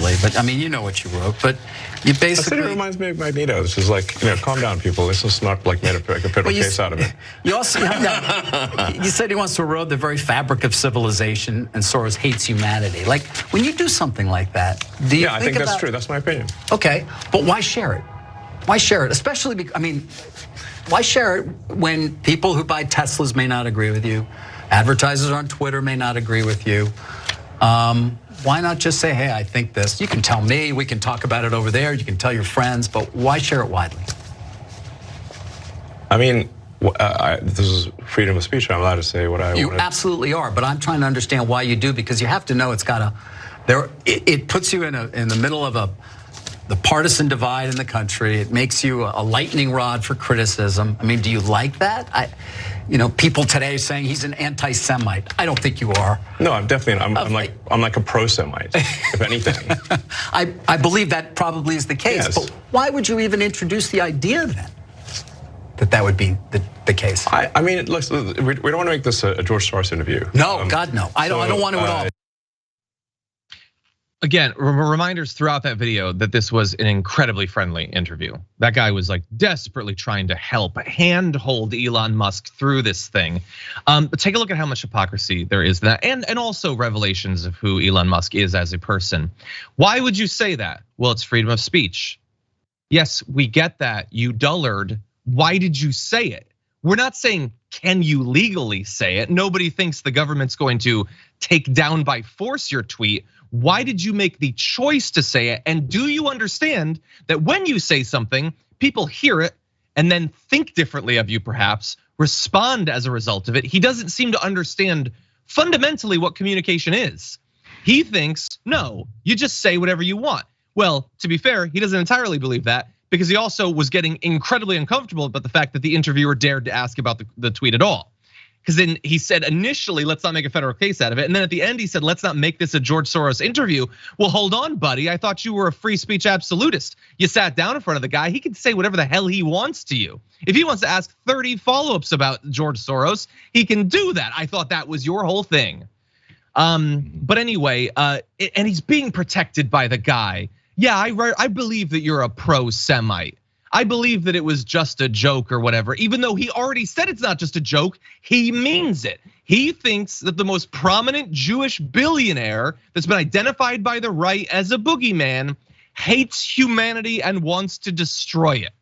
properly, but I mean, you know what you wrote, but you basically... It reminds me of Magneto. It's just like, calm down, people. Let's just not like make a federal case out of it. You also, you said he wants to erode the very fabric of civilization, and Soros hates humanity. Like, when you do something like that, do you I think that's true. That's my opinion. Okay, but why share it? Why share it? Especially, why share it when people who buy Teslas may not agree with you, advertisers on Twitter may not agree with you? Why not just say, hey, I think this. You can tell me, we can talk about it over there, you can tell your friends, but why share it widely? I mean, this is freedom of speech. I'm allowed to say what I want. You absolutely are, but I'm trying to understand why you do, because you have to know it's got it puts you in the middle of the partisan divide in the country. It makes you a lightning rod for criticism. I mean, do you like that? People today saying he's an anti-Semite. I don't think you are. No, I'm definitely. I'm like a pro-Semite, if anything. I believe that probably is the case. Yes. But why would you even introduce the idea then that would be the case? I mean, listen, we don't want to make this a George Soros interview. No, God no. I don't want to at all. Again, reminders throughout that video that this was an incredibly friendly interview. That guy was like desperately trying to help handhold Elon Musk through this thing. But take a look at how much hypocrisy there is in that, and also revelations of who Elon Musk is as a person. Why would you say that? Well, it's freedom of speech. Yes, we get that, you dullard. Why did you say it? We're not saying, can you legally say it? Nobody thinks the government's going to take down by force your tweet. Why did you make the choice to say it? And do you understand that when you say something, people hear it and then think differently of you, perhaps respond as a result of it? He doesn't seem to understand fundamentally what communication is. He thinks, no, you just say whatever you want. Well, to be fair, he doesn't entirely believe that, because he also was getting incredibly uncomfortable about the fact that the interviewer dared to ask about the tweet at all. Because then he said initially, let's not make a federal case out of it. And then at the end, he said, let's not make this a George Soros interview. Well, hold on, buddy. I thought you were a free speech absolutist. You sat down in front of the guy. He can say whatever the hell he wants to you. If he wants to ask 30 follow-ups about George Soros, he can do that. I thought that was your whole thing. But anyway, and he's being protected by the guy. Yeah, I believe that you're a pro-Semite. I believe that it was just a joke or whatever, even though he already said it's not just a joke, he means it. He thinks that the most prominent Jewish billionaire that's been identified by the right as a boogeyman hates humanity and wants to destroy it.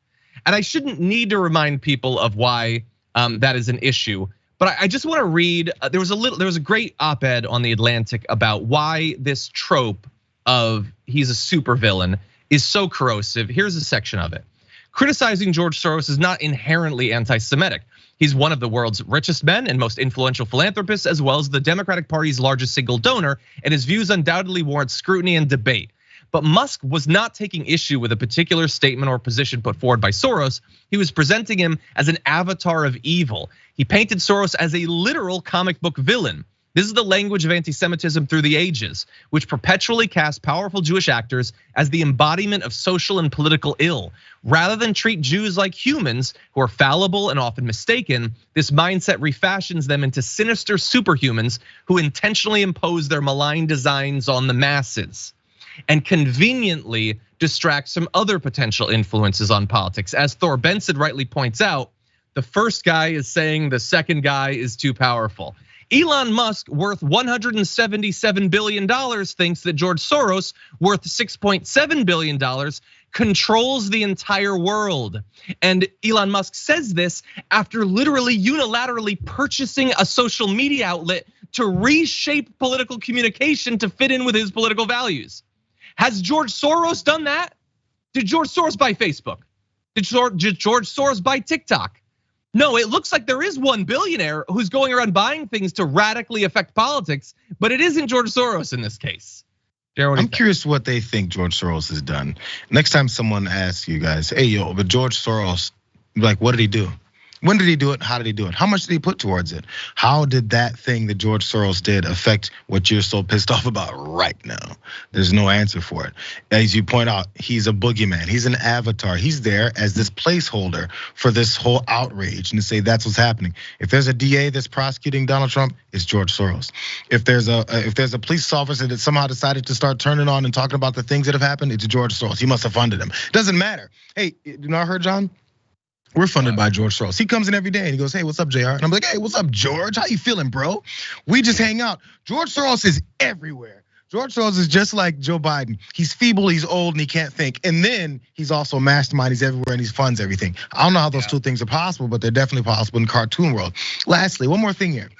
And I shouldn't need to remind people of why that is an issue, but I just want to read, there was a great op-ed on The Atlantic about why this trope of he's a supervillain is so corrosive. Here's a section of it. Criticizing George Soros is not inherently anti-Semitic. He's one of the world's richest men and most influential philanthropists, as well as the Democratic Party's largest single donor, and his views undoubtedly warrant scrutiny and debate. But Musk was not taking issue with a particular statement or position put forward by Soros. He was presenting him as an avatar of evil. He painted Soros as a literal comic book villain. This is the language of anti-Semitism through the ages, which perpetually casts powerful Jewish actors as the embodiment of social and political ill. Rather than treat Jews like humans who are fallible and often mistaken, this mindset refashions them into sinister superhumans who intentionally impose their malign designs on the masses, and conveniently distracts from other potential influences on politics. As Thor Benson rightly points out, the first guy is saying the second guy is too powerful. Elon Musk, worth $177 billion, thinks that George Soros, worth $6.7 billion, controls the entire world. And Elon Musk says this after literally unilaterally purchasing a social media outlet to reshape political communication to fit in with his political values. Has George Soros done that? Did George Soros buy Facebook? Did George Soros buy TikTok? No, it looks like there is one billionaire who's going around buying things to radically affect politics, but it isn't George Soros in this case. Jared, I'm curious what they think George Soros has done. Next time someone asks you guys, hey, yo, but George Soros, like, what did he do? When did he do it? How did he do it? How much did he put towards it? How did that thing that George Soros did affect what you're so pissed off about right now? There's no answer for it. As you point out, he's a boogeyman. He's an avatar. He's there as this placeholder for this whole outrage and to say that's what's happening. If there's a DA that's prosecuting Donald Trump, it's George Soros. If there's a police officer that somehow decided to start turning on and talking about the things that have happened, it's George Soros. He must have funded him. Doesn't matter. Hey, you know, I heard, John? We're funded by George Soros. He comes in every day and he goes, hey, what's up, JR? And I'm like, hey, what's up, George? How you feeling, bro? We just hang out. George Soros is everywhere. George Soros is just like Joe Biden. He's feeble, he's old, and he can't think. And then he's also a mastermind, he's everywhere, and he funds everything. I don't know how those two things are possible, but they're definitely possible in the cartoon world. Lastly, one more thing here.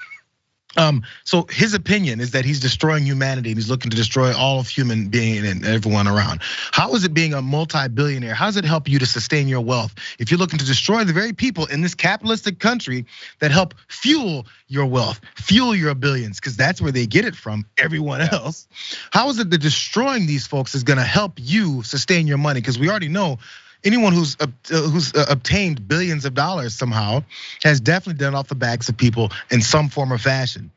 So his opinion is that he's destroying humanity and he's looking to destroy all of human being and everyone around. How is it being a multi-billionaire? How does it help you to sustain your wealth? If you're looking to destroy the very people in this capitalistic country that help fuel your wealth, fuel your billions, because that's where they get it from, everyone else. How is it that destroying these folks is gonna help you sustain your money? Because we already know anyone who's obtained billions of dollars somehow has definitely done it off the backs of people in some form or fashion.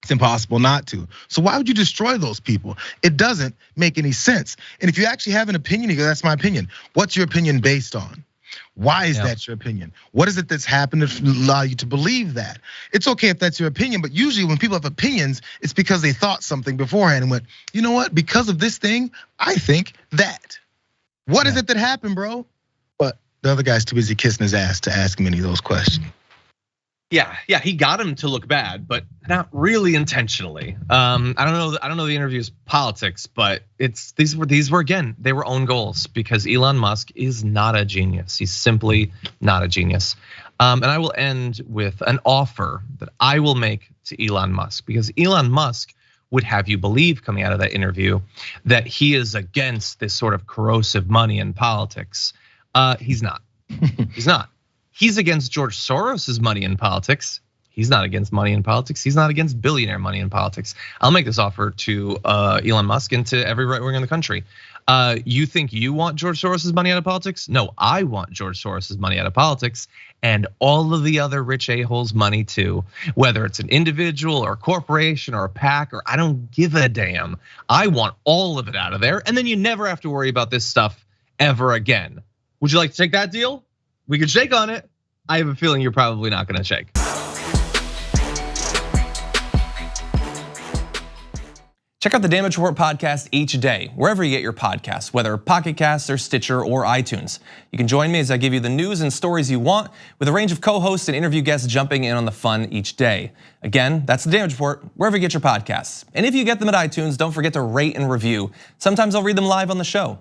It's impossible not to. So why would you destroy those people? It doesn't make any sense. And if you actually have an opinion, you go, that's my opinion. What's your opinion based on? Why is that your opinion? What is it that's happened to allow you to believe that? It's okay if that's your opinion, but usually when people have opinions, it's because they thought something beforehand and went, you know what? Because of this thing, I think that. What is it that happened, bro? But the other guy's too busy kissing his ass to ask him any of those questions. Yeah, he got him to look bad, but not really intentionally. I don't know the interview's politics, but these were again, they were own goals because Elon Musk is not a genius. He's simply not a genius. And I will end with an offer that I will make to Elon Musk because Elon Musk would have you believe coming out of that interview that he is against this sort of corrosive money in politics. He's not. He's not. He's against George Soros's money in politics. He's not against money in politics. He's not against billionaire money in politics. I'll make this offer to Elon Musk and to every right winger in the country. You think you want George Soros's money out of politics? No, I want George Soros's money out of politics and all of the other rich a-holes' money too. Whether it's an individual or a corporation or a PAC or I don't give a damn. I want all of it out of there, and then you never have to worry about this stuff ever again. Would you like to take that deal? We could shake on it. I have a feeling you're probably not gonna shake. Check out the Damage Report podcast each day, wherever you get your podcasts, whether Pocket Casts or Stitcher or iTunes. You can join me as I give you the news and stories you want with a range of co-hosts and interview guests jumping in on the fun each day. Again, that's the Damage Report, wherever you get your podcasts. And if you get them at iTunes, don't forget to rate and review. Sometimes I'll read them live on the show.